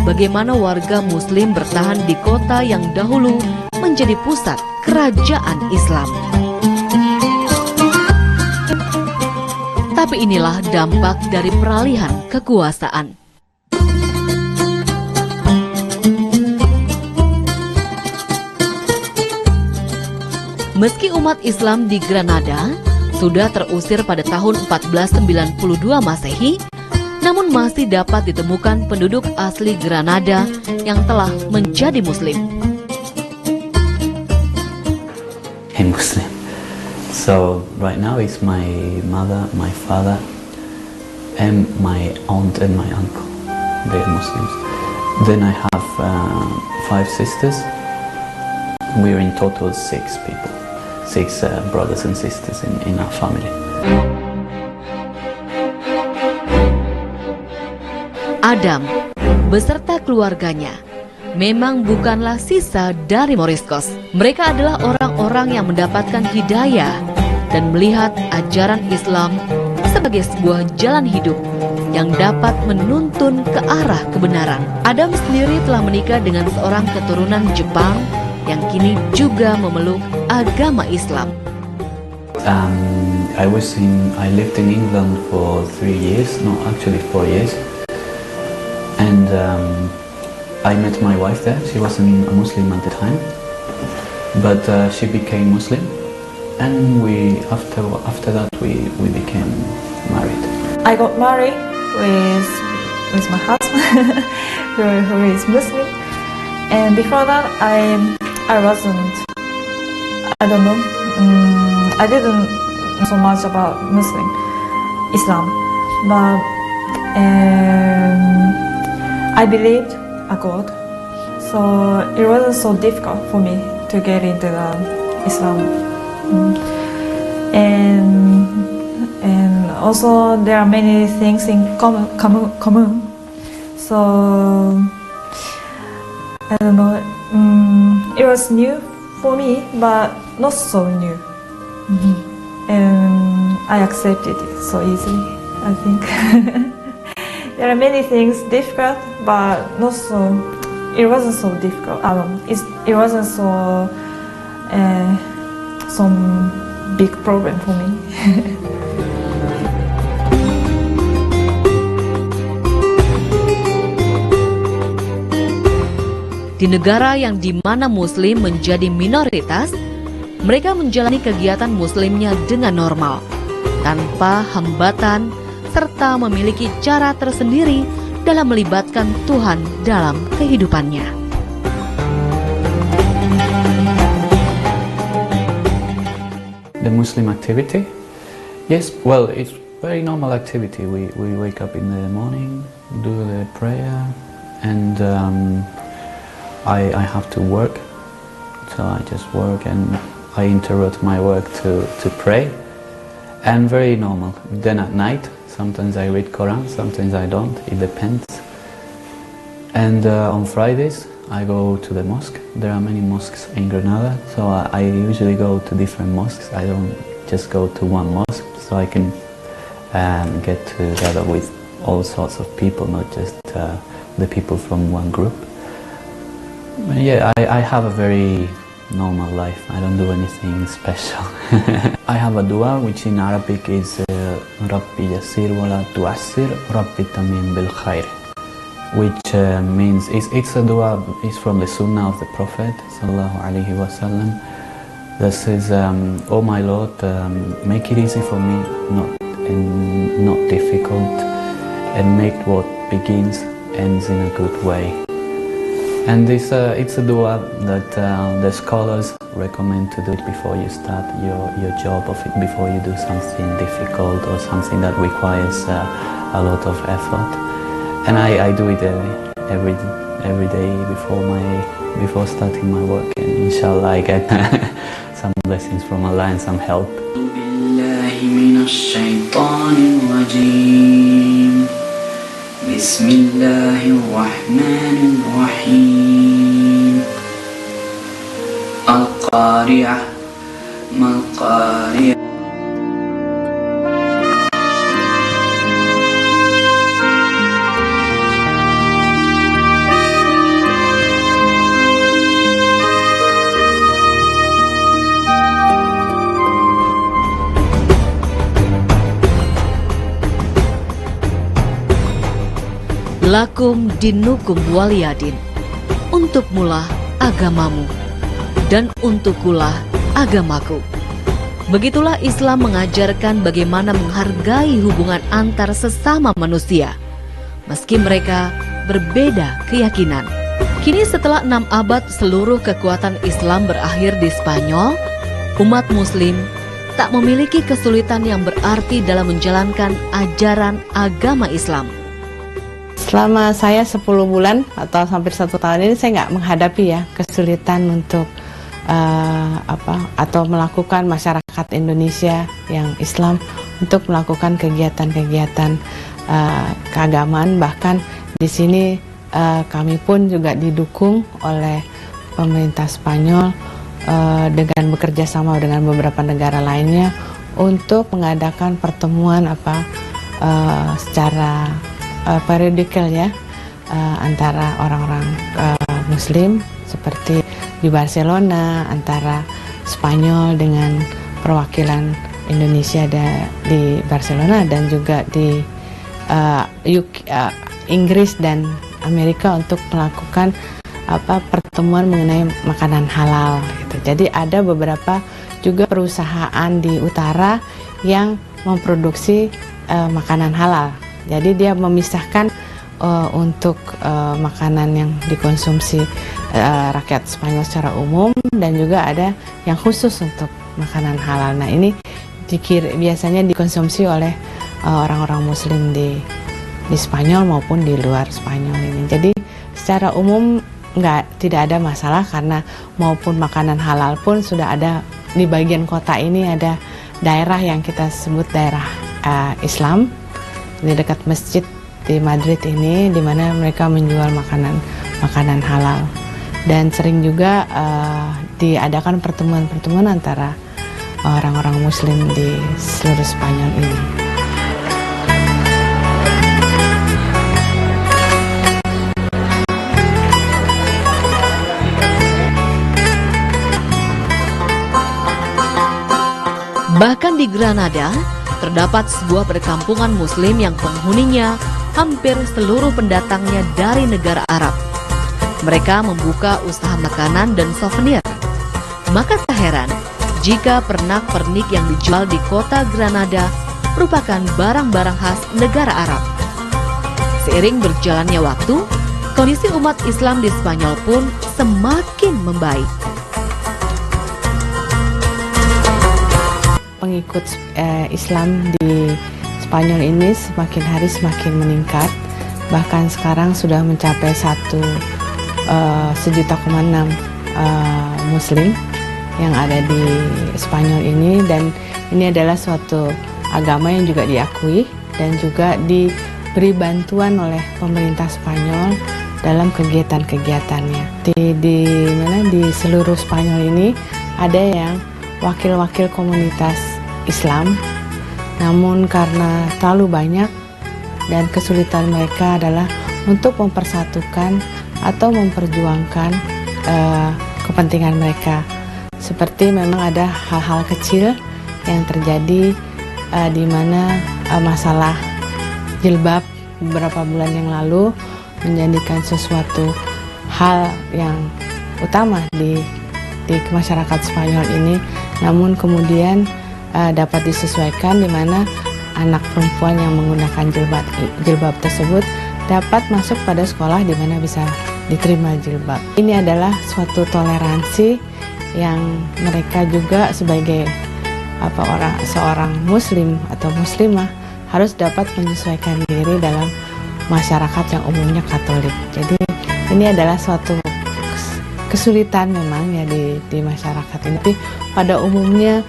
bagaimana warga Muslim bertahan di kota yang dahulu menjadi pusat kerajaan Islam. Tapi inilah dampak dari peralihan kekuasaan. Meski umat Islam di Granada sudah terusir pada tahun 1492 Masehi, namun masih dapat ditemukan penduduk asli Granada yang telah menjadi Muslim. Muslim. So right now it's my mother, my father, and my aunt and my uncle. They're Muslims. Then I have 5 sisters. We're in total 6 people. 6 brothers and sisters in our family. Adam beserta keluarganya memang bukanlah sisa dari Moriscos. Mereka adalah orang-orang yang mendapatkan hidayah dan melihat ajaran Islam sebagai sebuah jalan hidup yang dapat menuntun ke arah kebenaran. Adam sendiri telah menikah dengan seorang keturunan Jepang yang kini juga memeluk agama Islam. I lived in England for 3 years, no, actually 4 years, and I met my wife there. She wasn't a Muslim at the time, but she became Muslim, and after that we became married. I got married with my husband, who is Muslim, and before that I wasn't. I don't know. I didn't know so much about Islam, but I believed a God, so it wasn't so difficult for me to get into Islam. And also there are many things in common. So I don't know. It was new for me, but not so new. And I accepted it so easily, I think. There are many things difficult, but not so. It wasn't so difficult. It wasn't so some big problem for me. Di negara yang dimana Muslim menjadi minoritas, mereka menjalani kegiatan Muslimnya dengan normal, tanpa hambatan, serta memiliki cara tersendiri dalam melibatkan Tuhan dalam kehidupannya. The Muslim activity? Yes, well, it's very normal activity. We wake up in the morning, do the prayer, and I have to work, so I just work and I interrupt my work to pray, and very normal. Then at night, sometimes I read Quran, sometimes I don't, it depends. And on Fridays, I go to the mosque. There are many mosques in Granada, so I usually go to different mosques. I don't just go to one mosque, so I can get together with all sorts of people, not just the people from one group. Yeah, I have a very normal life. I don't do anything special. I have a dua which in Arabic is Rabbi Yasir wala tu'assir Rabbi tamim bil khair, which means it's a dua. It's from the Sunnah of the Prophet sallallahu alaihi wasallam. This is, oh my Lord, make it easy for me, not difficult, and make what begins ends in a good way. And this it's a dua that the scholars recommend to do it before you start your job, before you do something difficult or something that requires a lot of effort. And I do it every day before starting my work, and inshallah I get some blessings from Allah and some help. Bismillahirrahmanirrahim. Al-Qari'ah, Mal-Qari'ah. Lakum dinukum waliyadin. Untukmulah agamamu dan untukkulah agamaku. Begitulah Islam mengajarkan bagaimana menghargai hubungan antar sesama manusia, meski mereka berbeda keyakinan. Kini setelah 6 abad seluruh kekuatan Islam berakhir di Spanyol, umat Muslim tak memiliki kesulitan yang berarti dalam menjalankan ajaran agama Islam. Selama saya 10 bulan atau hampir 1 tahun ini, saya nggak menghadapi ya kesulitan untuk atau melakukan masyarakat Indonesia yang Islam untuk melakukan kegiatan-kegiatan keagamaan. Bahkan di sini kami pun juga didukung oleh pemerintah Spanyol dengan bekerja sama dengan beberapa negara lainnya untuk mengadakan pertemuan secara periodikal ya antara orang-orang Muslim seperti di Barcelona, antara Spanyol dengan perwakilan Indonesia di Barcelona, dan juga di Inggris dan Amerika untuk melakukan pertemuan mengenai makanan halal gitu. Jadi ada beberapa juga perusahaan di utara yang memproduksi makanan halal. Jadi dia memisahkan untuk makanan yang dikonsumsi rakyat Spanyol secara umum, dan juga ada yang khusus untuk makanan halal. Nah ini biasanya dikonsumsi oleh orang-orang Muslim di Spanyol maupun di luar Spanyol ini. Jadi secara umum tidak ada masalah, karena maupun makanan halal pun sudah ada di bagian kota ini. Ada daerah yang kita sebut daerah Islam di dekat masjid di Madrid ini, di mana mereka menjual makanan halal, dan sering juga diadakan pertemuan-pertemuan antara orang-orang Muslim di seluruh Spanyol ini. Bahkan di Granada, terdapat sebuah perkampungan Muslim yang penghuninya hampir seluruh pendatangnya dari negara Arab. Mereka membuka usaha makanan dan souvenir. Maka tak heran jika pernak-pernik yang dijual di kota Granada merupakan barang-barang khas negara Arab. Seiring berjalannya waktu, kondisi umat Islam di Spanyol pun semakin membaik. Pengikut Islam di Spanyol ini semakin hari semakin meningkat, bahkan sekarang sudah mencapai 1,6 juta Muslim yang ada di Spanyol ini, dan ini adalah suatu agama yang juga diakui dan juga diberi bantuan oleh pemerintah Spanyol dalam kegiatan-kegiatannya. Di seluruh Spanyol ini ada yang wakil-wakil komunitas Islam, namun karena terlalu banyak dan kesulitan mereka adalah untuk mempersatukan atau memperjuangkan kepentingan mereka. Seperti memang ada hal-hal kecil yang terjadi di mana masalah jilbab beberapa bulan yang lalu menjadikan sesuatu hal yang utama di masyarakat Spanyol ini, namun kemudian dapat disesuaikan di mana anak perempuan yang menggunakan jilbab tersebut dapat masuk pada sekolah di mana bisa diterima jilbab. Ini adalah suatu toleransi yang mereka juga sebagai seorang Muslim atau Muslimah harus dapat menyesuaikan diri dalam masyarakat yang umumnya Katolik. Jadi ini adalah suatu kesulitan memang ya di masyarakat ini. Tapi pada umumnya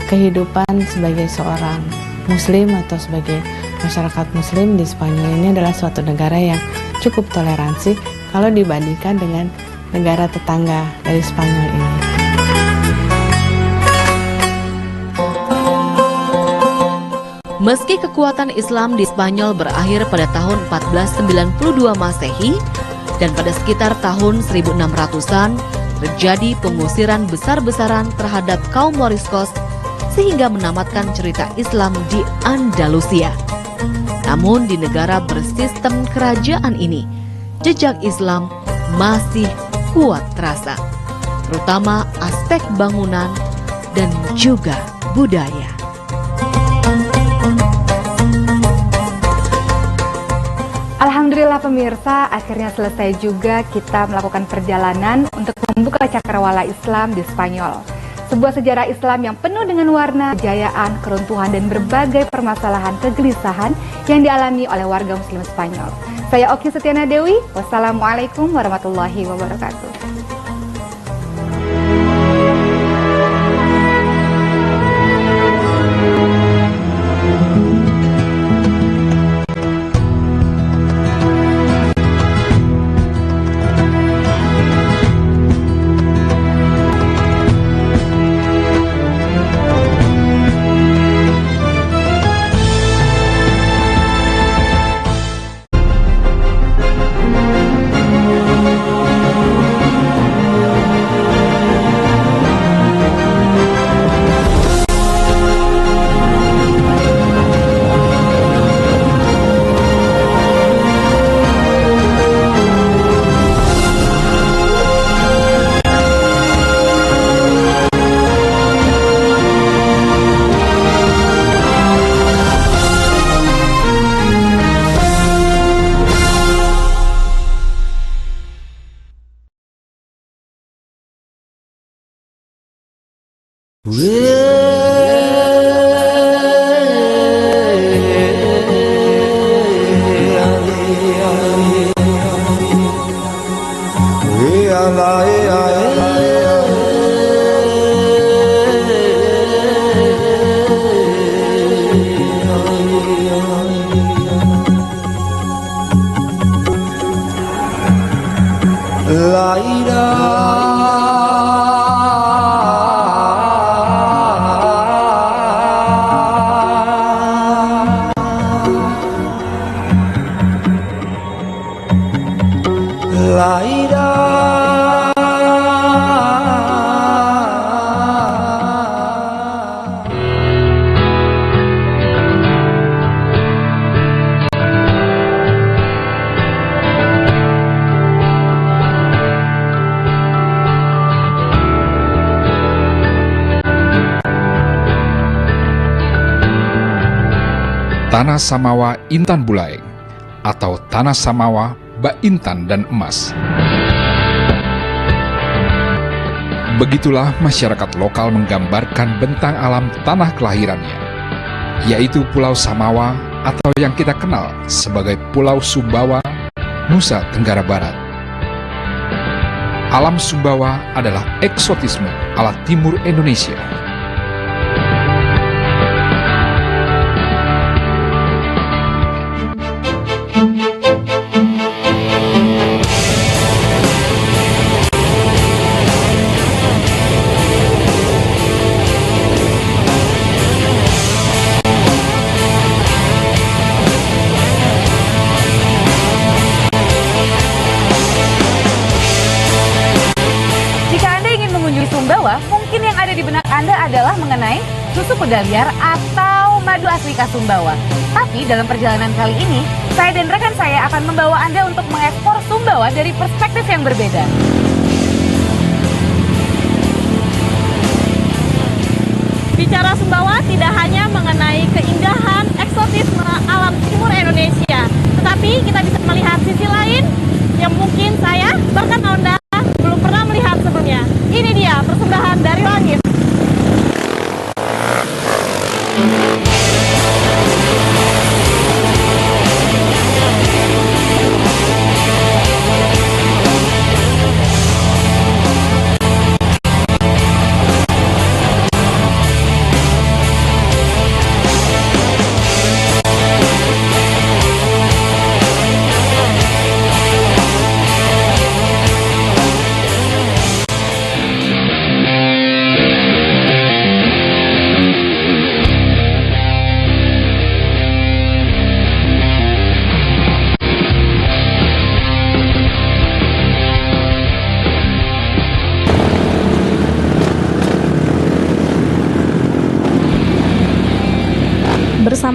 kehidupan sebagai seorang Muslim atau sebagai masyarakat Muslim di Spanyol ini adalah suatu negara yang cukup toleransi kalau dibandingkan dengan negara tetangga dari Spanyol ini. Meski kekuatan Islam di Spanyol berakhir pada tahun 1492 Masehi dan pada sekitar tahun 1600-an terjadi pengusiran besar-besaran terhadap kaum Moriscos sehingga menamatkan cerita Islam di Andalusia. Namun di negara bersistem kerajaan ini, jejak Islam masih kuat terasa, terutama aspek bangunan dan juga budaya. Alhamdulillah pemirsa, akhirnya selesai juga kita melakukan perjalanan untuk membuka cakrawala Islam di Spanyol. Sebuah sejarah Islam yang penuh dengan warna, kejayaan, keruntuhan, dan berbagai permasalahan kegelisahan yang dialami oleh warga Muslim Spanyol. Saya Oki Setiana Dewi, wassalamualaikum warahmatullahi wabarakatuh. Tanah Samawa Intan Bulaeng atau Tanah Samawa Bak Intan dan Emas. Begitulah masyarakat lokal menggambarkan bentang alam tanah kelahirannya, yaitu Pulau Samawa atau yang kita kenal sebagai Pulau Sumbawa, Nusa Tenggara Barat. Alam Sumbawa adalah eksotisme ala timur Indonesia. Mungkin yang ada di benak Anda adalah mengenai susu kuda liar atau madu asli khas Sumbawa. Tapi dalam perjalanan kali ini, saya dan rekan saya akan membawa Anda untuk mengekspor Sumbawa dari perspektif yang berbeda. Bicara Sumbawa tidak hanya mengenai keindahan, eksotisme alam timur Indonesia, tetapi kita bisa melihat sisi lain yang mungkin saya bahkan Anda belum pernah melihat sebelumnya. Ini dia persembahan dari langit.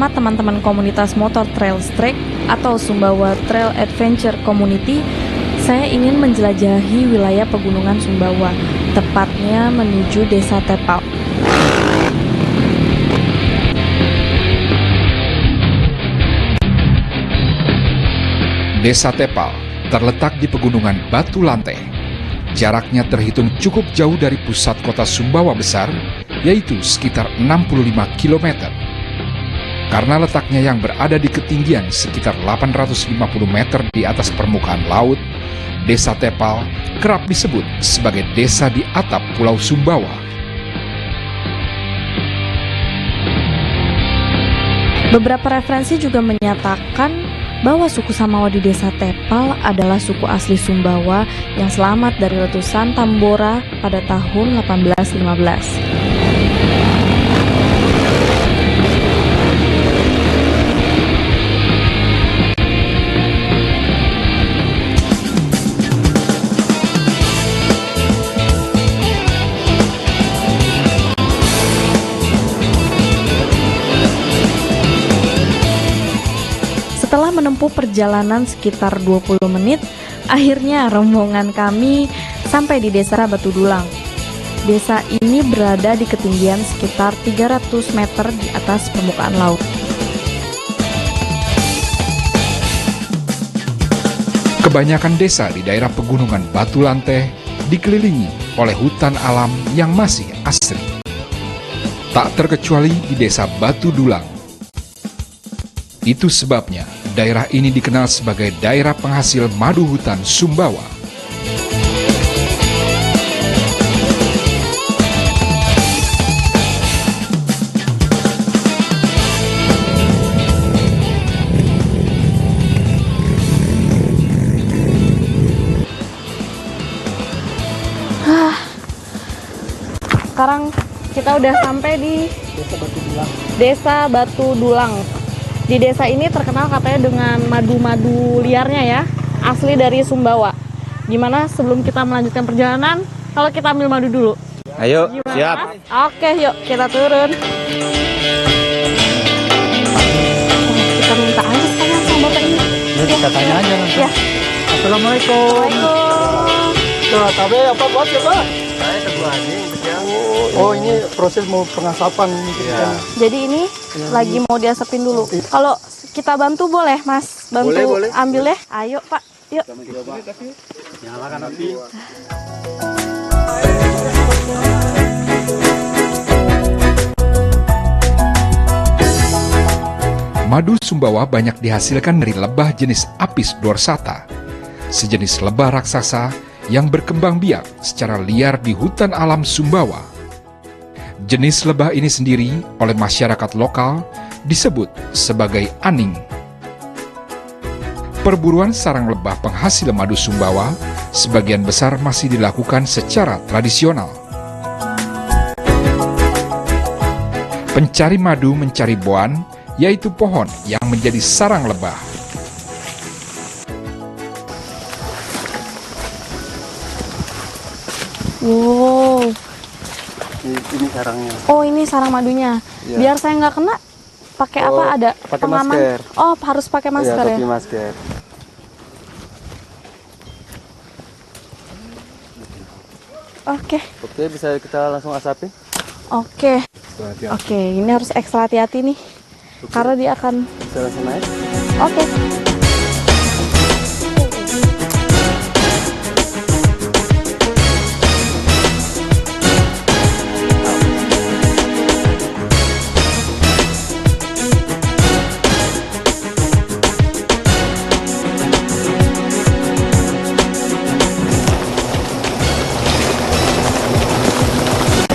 bersama teman-teman komunitas Motor Trail Trek atau Sumbawa Trail Adventure Community, saya ingin menjelajahi wilayah pegunungan Sumbawa, tepatnya menuju Desa Tepal. Desa Tepal terletak di pegunungan Batu Lante. Jaraknya terhitung cukup jauh dari pusat kota Sumbawa besar, yaitu sekitar 65 km. Karena letaknya yang berada di ketinggian sekitar 850 meter di atas permukaan laut, Desa Tepal kerap disebut sebagai desa di atap Pulau Sumbawa. Beberapa referensi juga menyatakan bahwa suku Samawa di Desa Tepal adalah suku asli Sumbawa yang selamat dari letusan Tambora pada tahun 1815. Setelah menempuh perjalanan sekitar 20 menit, akhirnya rombongan kami sampai di Desa Batu Dulang. Desa ini berada di ketinggian sekitar 300 meter di atas permukaan laut. Kebanyakan desa di daerah pegunungan Batu Lante dikelilingi oleh hutan alam yang masih asri. Tak terkecuali di Desa Batu Dulang. Itu sebabnya daerah ini dikenal sebagai daerah penghasil madu hutan Sumbawa. Sekarang kita udah sampai di Desa Batu Dulang. Di desa ini terkenal katanya dengan madu-madu liarnya ya, asli dari Sumbawa. Gimana sebelum kita melanjutkan perjalanan, kalau kita ambil madu dulu? Ayo, Gimana, siap. Mas? Oke, yuk kita turun. Kita minta aja sekarang sama bapak ini. Kita tanya aja langsung. Ya. Assalamualaikum. Waalaikumsalam. Tuh, tapi apa buat ya, Pak? Saya kedua anjing. Oh, ini proses mau pengasapan ini. Ya. Jadi ini lagi mau diasapin dulu. Kalau kita bantu boleh, Mas? Bantu Boleh. ambil ya. Ayo, Pak. Yuk. Nyalakan api. Madu Sumbawa banyak dihasilkan dari lebah jenis Apis dorsata, sejenis lebah raksasa yang berkembang biak secara liar di hutan alam Sumbawa. Jenis lebah ini sendiri oleh masyarakat lokal disebut sebagai aning. Perburuan sarang lebah penghasil madu Sumbawa sebagian besar masih dilakukan secara tradisional. Pencari madu mencari boan, yaitu pohon yang menjadi sarang lebah. Wow. Ini sarangnya. Oh, ini sarang madunya. Ya. Biar saya nggak kena, pakai apa? Ada pakai pengaman? masker. Oh, harus pakai masker ya? Topi masker. Oke, bisa kita langsung asapi? Oke, ini harus ekstra hati-hati nih. Karena dia akan... Bisa langsung naik? Oke.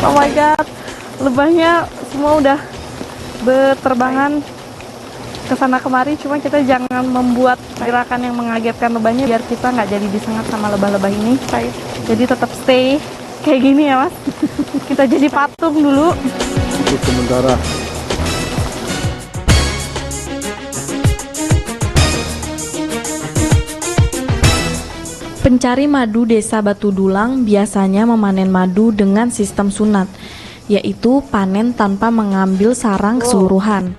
Oh my god, lebahnya semua udah berterbangan ke sana kemari, cuma kita jangan membuat gerakan yang mengagetkan lebahnya biar kita nggak jadi disengat sama lebah-lebah ini. Jadi tetap stay kayak gini ya, Mas. Kita jadi patung dulu. Untuk sementara. Pencari madu Desa Batu Dulang biasanya memanen madu dengan sistem sunat, yaitu panen tanpa mengambil sarang keseluruhan.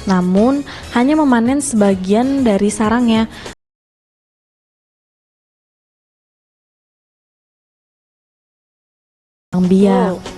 namun hanya memanen sebagian dari sarangnya. Biak.